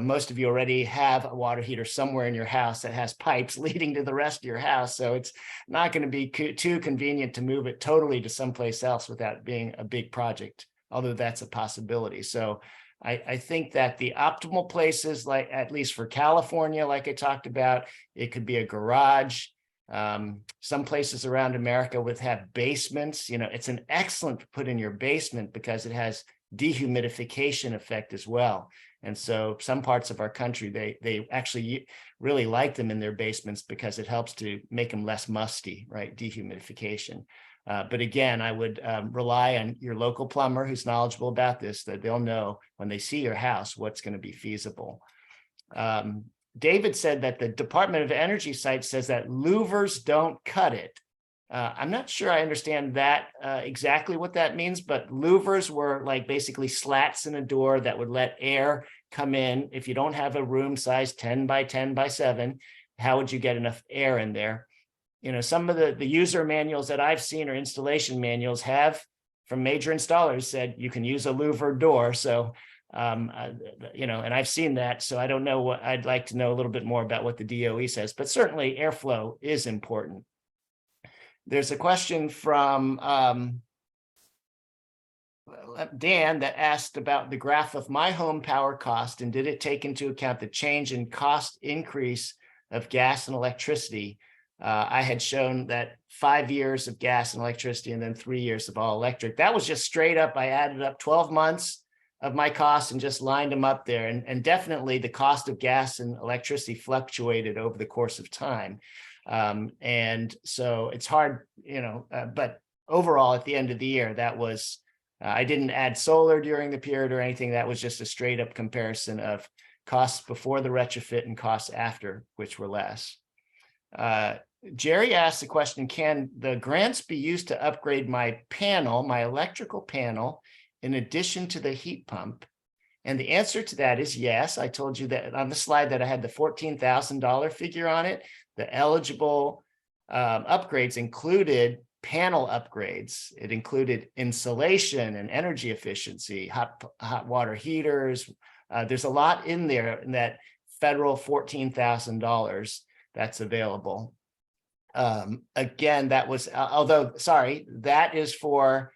Most of you already have a water heater somewhere in your house that has pipes leading to the rest of your house. So it's not going to be too convenient to move it totally to someplace else without being a big project, although that's a possibility. So I think that the optimal places, like at least for California, like I talked about, it could be a garage. Some places around America have basements. It's an excellent to put in your basement because it has dehumidification effect as well. And so some parts of our country, they actually really like them in their basements because it helps to make them less musty, right? Dehumidification. But again, I would rely on your local plumber who's knowledgeable about this, that they'll know when they see your house what's going to be feasible. David said that the Department of Energy site says that louvers don't cut it. I'm not sure I understand that exactly what that means, but louvers were like basically slats in a door that would let air come in. If you don't have a room size 10 by 10 by 7, how would you get enough air in there? Some of the user manuals that I've seen or installation manuals have from major installers said you can use a louver door. So, and I've seen that. So I don't know I'd like to know a little bit more about what the DOE says, but certainly airflow is important. There's a question from Dan that asked about the graph of my home power cost and did it take into account the change in cost increase of gas and electricity. I had shown that 5 years of gas and electricity and then 3 years of all electric. That was just straight up. I added up 12 months of my costs and just lined them up there. And definitely the cost of gas and electricity fluctuated over the course of time. And so it's hard, but overall at the end of the year, that was, I didn't add solar during the period or anything. That was just a straight up comparison of costs before the retrofit and costs after, which were less. Jerry asked the question, can the grants be used to upgrade my electrical panel, in addition to the heat pump? And the answer to that is yes. I told you that on the slide that I had the $14,000 figure on it. The eligible upgrades included panel upgrades. It included insulation and energy efficiency, hot water heaters. There's a lot in there in that federal $14,000 that's available. Again, that was, that is for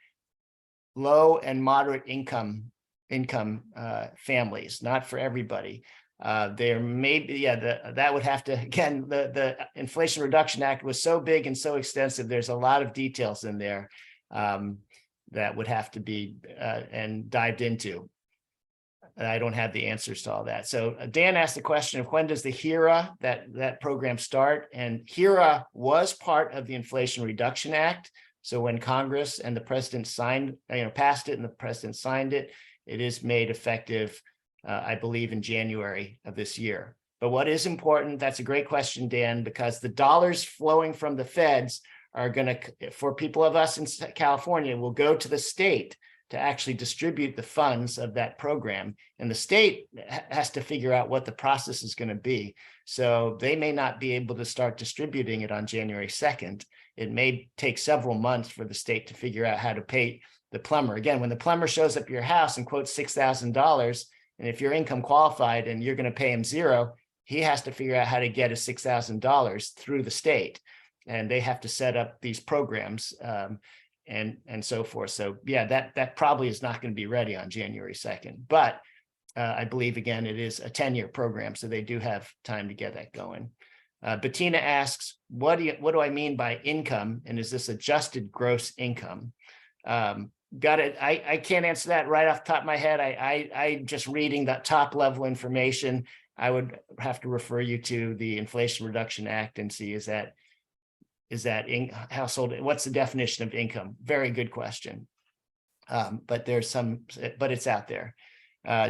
low and moderate income families, not for everybody. There may be, that would have to, again, the Inflation Reduction Act was so big and so extensive. There's a lot of details in there that would have to be and dived into. And I don't have the answers to all that. So Dan asked the question of when does the HERA, that program start? And HERA was part of the Inflation Reduction Act. So when Congress and the president passed it and the president signed it, it is made effective, I believe, in January of this year. But what is important, that's a great question, Dan, because the dollars flowing from the feds are going to, for people of us in California, will go to the state to actually distribute the funds of that program. And the state has to figure out what the process is going to be. So they may not be able to start distributing it on January 2nd. It may take several months for the state to figure out how to pay the plumber. Again, when the plumber shows up at your house and quotes $6,000, and if you're income qualified and you're going to pay him $0, he has to figure out how to get his $6,000 through the state. And they have to set up these programs and so forth. So yeah, that probably is not going to be ready on January 2nd. But I believe, again, it is a 10-year program, so they do have time to get that going. Bettina asks, what do I mean by income? And is this adjusted gross income? got it. I can't answer that right off the top of my head. I'm just reading that top level information. I would have to refer you to the Inflation Reduction Act and see is that in household, what's the definition of income? Very good question. But it's out there.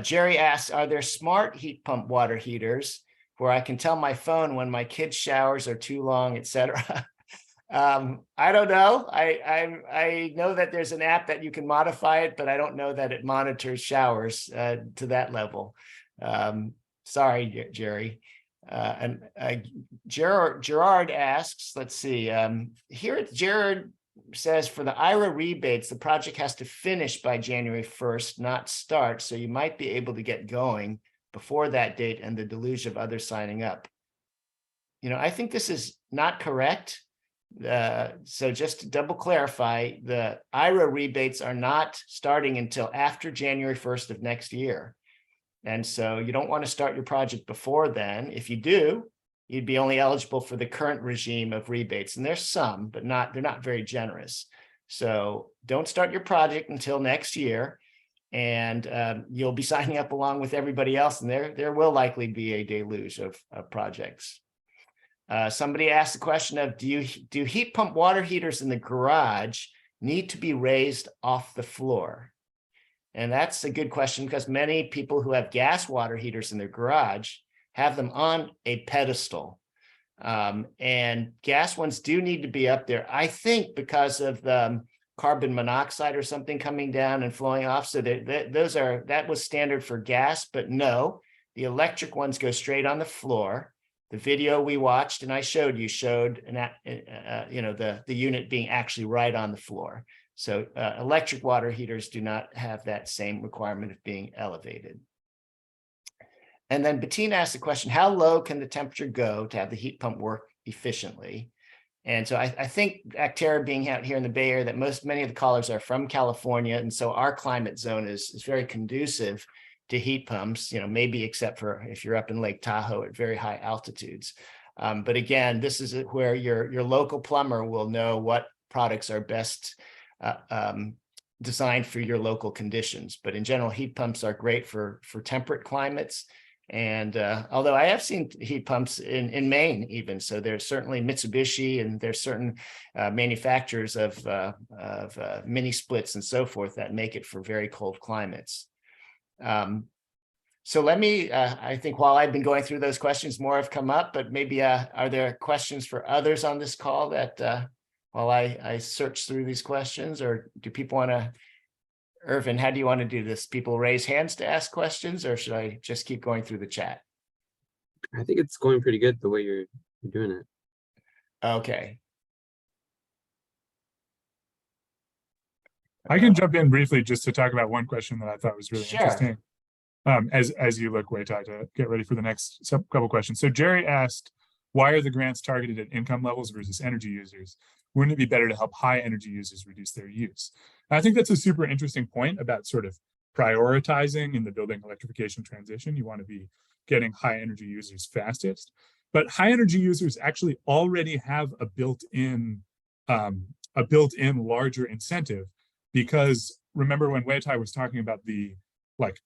Jerry asks, are there smart heat pump water heaters where I can tell my phone when my kids' showers are too long, etc.? I don't know. I know that there's an app that you can modify it, but I don't know that it monitors showers to that level. Sorry, Jerry. Gerard asks, let's see, Gerard says for the IRA rebates, the project has to finish by January 1st, not start. So you might be able to get going before that date and the deluge of others signing up. I think this is not correct. So just to double clarify, the IRA rebates are not starting until after January 1st of next year. And so you don't want to start your project before then. If you do, you'd be only eligible for the current regime of rebates. And there's some, but they're not very generous. So don't start your project until next year. And you'll be signing up along with everybody else. And there will likely be a deluge of projects. Somebody asked the question of, do heat pump water heaters in the garage need to be raised off the floor? And that's a good question because many people who have gas water heaters in their garage have them on a pedestal. And gas ones do need to be up there, I think, because of the carbon monoxide or something coming down and flowing off. So that was standard for gas, but no, the electric ones go straight on the floor. The video we watched and I showed the unit being actually right on the floor. So electric water heaters do not have that same requirement of being elevated. And then Bettina asked the question, how low can the temperature go to have the heat pump work efficiently? And so I think Actera being out here in the Bay Area, that many of the callers are from California. And so our climate zone is very conducive to heat pumps, maybe except for if you're up in Lake Tahoe at very high altitudes. But again, this is where your local plumber will know what products are best designed for your local conditions. But in general, heat pumps are great for temperate climates. And although I have seen heat pumps in Maine even, so there's certainly Mitsubishi and there's certain manufacturers of mini splits and so forth that make it for very cold climates. So let me, I think while I've been going through those questions, more have come up, but maybe are there questions for others on this call that while I search through these questions, or do people want to, Irvin, how do you want to do this? People raise hands to ask questions, or should I just keep going through the chat? I think it's going pretty good the way you're doing it. Okay. I can jump in briefly just to talk about one question that I thought was really Sure. interesting. As you look, Wei-Tai, to get ready for the next couple questions. So Jerry asked, why are the grants targeted at income levels versus energy users? Wouldn't it be better to help high energy users reduce their use? And I think that's a super interesting point about sort of prioritizing in the building electrification transition. You want to be getting high energy users fastest, but high energy users actually already have a built-in larger incentive, because remember when Wei-Tai was talking about the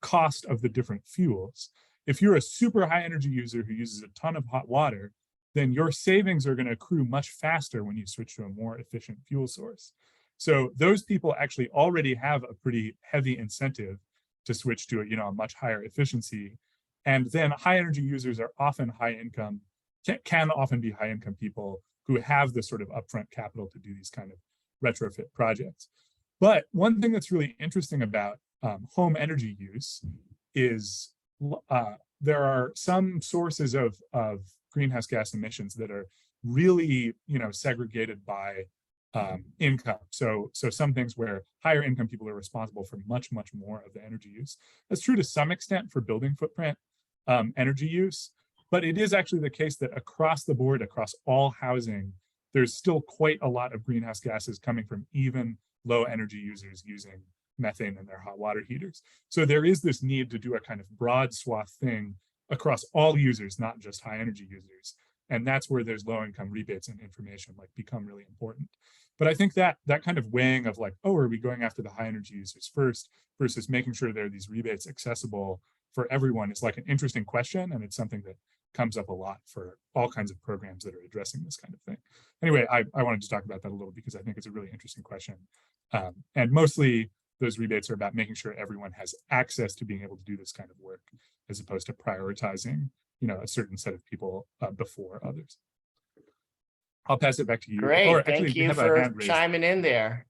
cost of the different fuels, if you're a super high energy user who uses a ton of hot water, then your savings are going to accrue much faster when you switch to a more efficient fuel source. So those people actually already have a pretty heavy incentive to switch to a much higher efficiency. And then high energy users are often high income, can often be high income people who have the sort of upfront capital to do these kind of retrofit projects. But one thing that's really interesting about home energy use is there are some sources of greenhouse gas emissions that are really, segregated by income. So some things where higher income people are responsible for much, much more of the energy use. That's true to some extent for building footprint energy use, but it is actually the case that across the board, across all housing, there's still quite a lot of greenhouse gases coming from even low energy users using methane in their hot water heaters. So there is this need to do a kind of broad swath thing across all users, not just high energy users. And that's where there's low income rebates and information become really important. But I think that that kind of weighing of like, oh, are we going after the high energy users first versus making sure there are these rebates accessible for everyone is like an interesting question. And it's something that comes up a lot for all kinds of programs that are addressing this kind of thing. Anyway, I wanted to talk about that a little because I think it's a really interesting question. And mostly those rebates are about making sure everyone has access to being able to do this kind of work, as opposed to prioritizing, you know, a certain set of people before others. I'll pass it back to you. Great. Or Thank actually, we you have a for hand raised. chiming in there.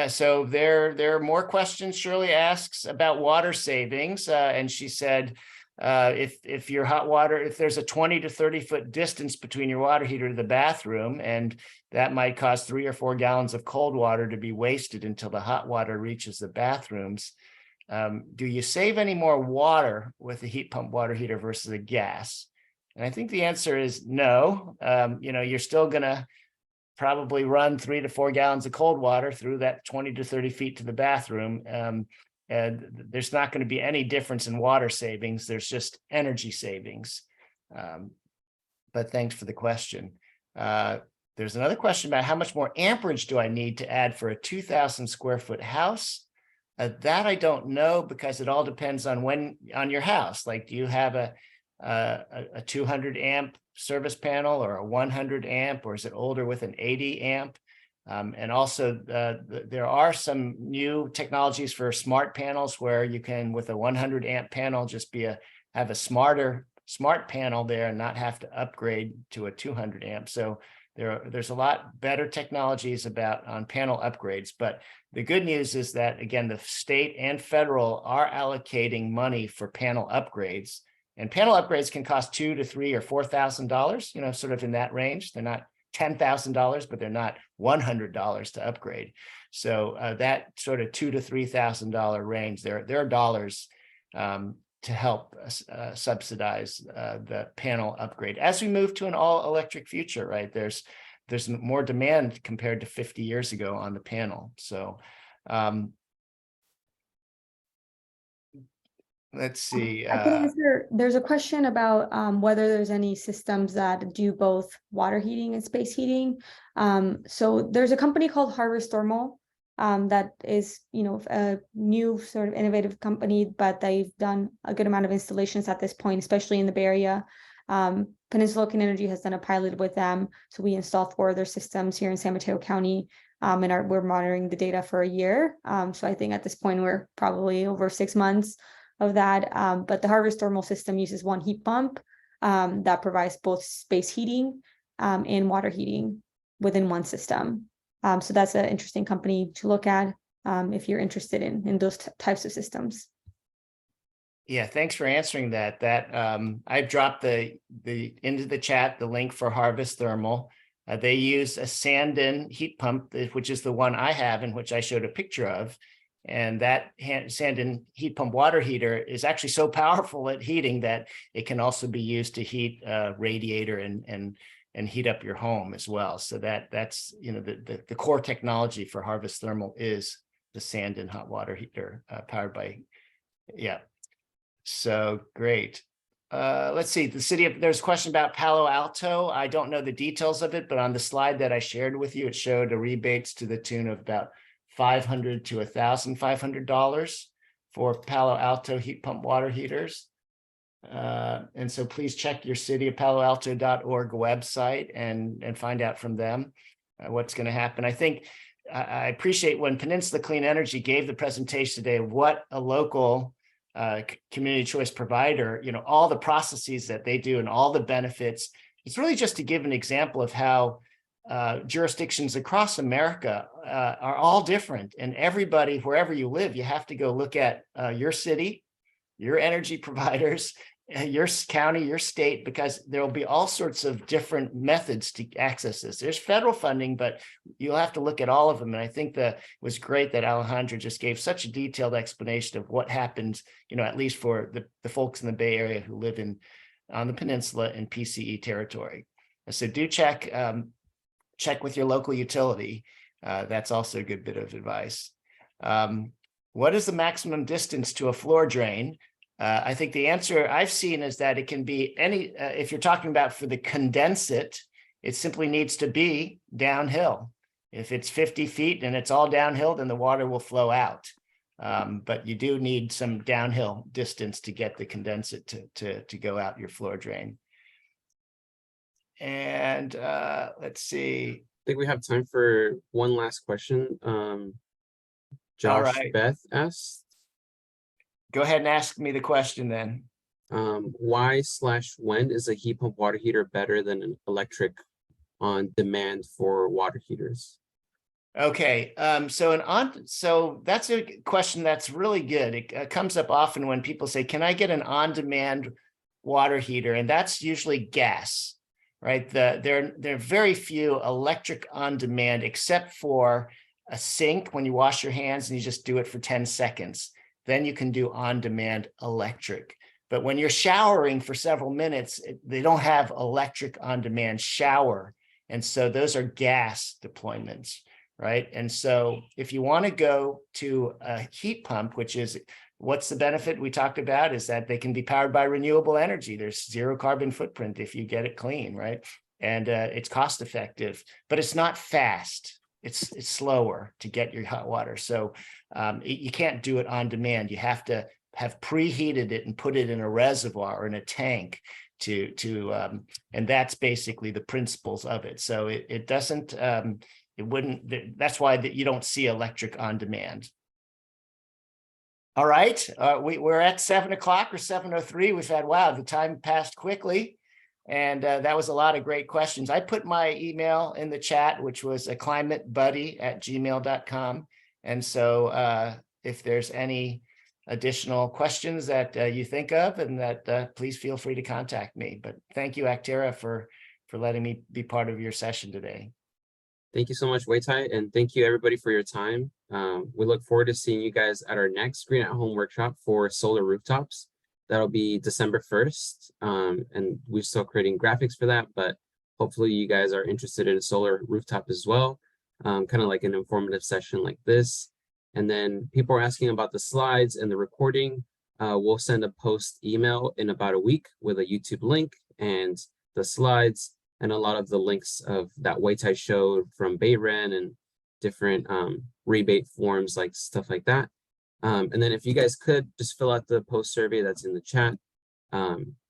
So there are more questions. Shirley asks about water savings, and she said, if your hot water, if there's a 20 to 30 foot distance between your water heater to the bathroom, and that might cause 3 or 4 gallons of cold water to be wasted until the hot water reaches the bathrooms. Do you save any more water with a heat pump water heater versus a gas? And I think the answer is no. You know, you're still gonna probably run 3 to 4 gallons of cold water through that 20 to 30 feet to the bathroom. And there's not going to be any difference in water savings. There's just energy savings. But thanks for the question. There's another question about how much more amperage do I need to add for a 2,000 square foot house? That I don't know, because it all depends on your house. Like, do you have a 200 amp service panel or a 100 amp, or is it older with an 80 amp? And also there are some new technologies for smart panels where you can, with a 100 amp panel, just have a smart panel there and not have to upgrade to a 200 amp. So there's a lot better technologies on panel upgrades. But the good news is that, again, the state and federal are allocating money for panel upgrades. And panel upgrades can cost $2,000 to $3,000 or $4,000, you know, sort of in that range. They're not $10,000, but they're not $100 to upgrade. So that sort of $2,000 to $3,000 range, there are dollars to help subsidize the panel upgrade as we move to an all-electric future. Right, there's more demand compared to 50 years ago on the panel. So let's see. I can answer. There's a question about whether there's any systems that do both water heating and space heating. So there's a company called Harvest Thermal that is, you know, a new sort of innovative company, but they've done a good amount of installations at this point, especially in the Bay Area. Peninsula Clean Energy has done a pilot with them. So we installed 4 of their systems here in San Mateo County, and we're monitoring the data for a year. So I think at this point, we're probably over 6 months of that. But the Harvest Thermal system uses one heat pump that provides both space heating and water heating within one system. So that's an interesting company to look at if you're interested in those types of systems. Yeah, thanks for answering that. I've dropped into the chat the link for Harvest Thermal. They use a Sandin heat pump, which is the one I have and which I showed a picture of. And that Sandin heat pump water heater is actually so powerful at heating that it can also be used to heat a radiator and heat up your home as well. So that's, you know, the core technology for Harvest Thermal is the Sandin hot water heater powered by, yeah. So great. Let's see, there's a question about Palo Alto. I don't know the details of it, but on the slide that I shared with you, it showed a rebates to the tune of about $500 to $1,500 for Palo Alto heat pump water heaters. And so please check your cityofpaloalto.org website and find out from them what's going to happen. I think I appreciate when Peninsula Clean Energy gave the presentation today of what a local community choice provider, you know, all the processes that they do and all the benefits. It's really just to give an example of how jurisdictions across America are all different, and everybody, wherever you live, you have to go look at your city, your energy providers, your county, your state, because there will be all sorts of different methods to access this. There's federal funding, but you'll have to look at all of them. And I think that it was great that Alejandra just gave such a detailed explanation of what happens, you know, at least for the folks in the Bay Area who live on the peninsula in PCE territory. So do check with your local utility. That's also a good bit of advice. What is the maximum distance to a floor drain? I think the answer I've seen is that it can be if you're talking about for the condensate, it simply needs to be downhill. If it's 50 feet and it's all downhill, then the water will flow out. But you do need some downhill distance to get the condensate to go out your floor drain. And let's see. I think we have time for one last question. Josh right. Beth asked, Go ahead and ask me the question then. why/when is a heat pump water heater better than an electric on demand for water heaters? Okay, so that's a question that's really good. It comes up often when people say, "Can I get an on-demand water heater?" And that's usually gas, right? There are very few electric on demand, except for a sink when you wash your hands and you just do it for 10 seconds. Then you can do on-demand electric. But when you're showering for several minutes, they don't have electric on-demand shower. And so those are gas deployments, right? And so if you want to go to a heat pump, which is what's the benefit we talked about, is that they can be powered by renewable energy. There's zero carbon footprint if you get it clean, right? And it's cost effective, but it's not fast. It's slower to get your hot water. So you can't do it on demand. You have to have preheated it and put it in a reservoir or in a tank and that's basically the principles of it. So it doesn't, it wouldn't, that's why you don't see electric on demand. All right, we're at 7 o'clock or 7:03. We've had, wow, the time passed quickly. And that was a lot of great questions. I put my email in the chat, which was climatebuddy@gmail.com. And so if there's any additional questions that you think of, and that please feel free to contact me. But thank you, Actera, for letting me be part of your session today. Thank you so much, Weitai, and thank you everybody for your time. We look forward to seeing you guys at our next Green at Home workshop for solar rooftops. That'll be December 1st, and we're still creating graphics for that, but hopefully you guys are interested in a solar rooftop as well, kind of like an informative session like this. And then people are asking about the slides and the recording. We'll send a post email in about a week with a YouTube link and the slides and a lot of the links of that Weitai showed from Bayren and different rebate forms, like stuff like that. And then if you guys could just fill out the post survey that's in the chat,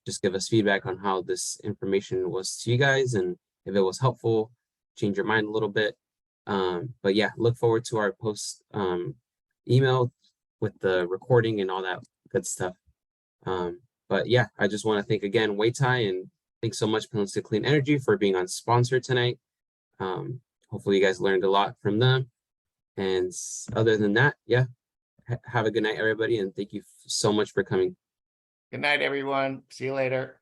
just give us feedback on how this information was to you guys and if it was helpful, change your mind a little bit. But yeah, look forward to our post email with the recording and all that good stuff. But yeah, I just want to thank again Weitai, and thanks so much Peninsula Clean Energy for being on sponsor tonight. Hopefully you guys learned a lot from them. And other than that, yeah, have a good night, everybody, and thank you so much for coming. Good night, everyone. See you later.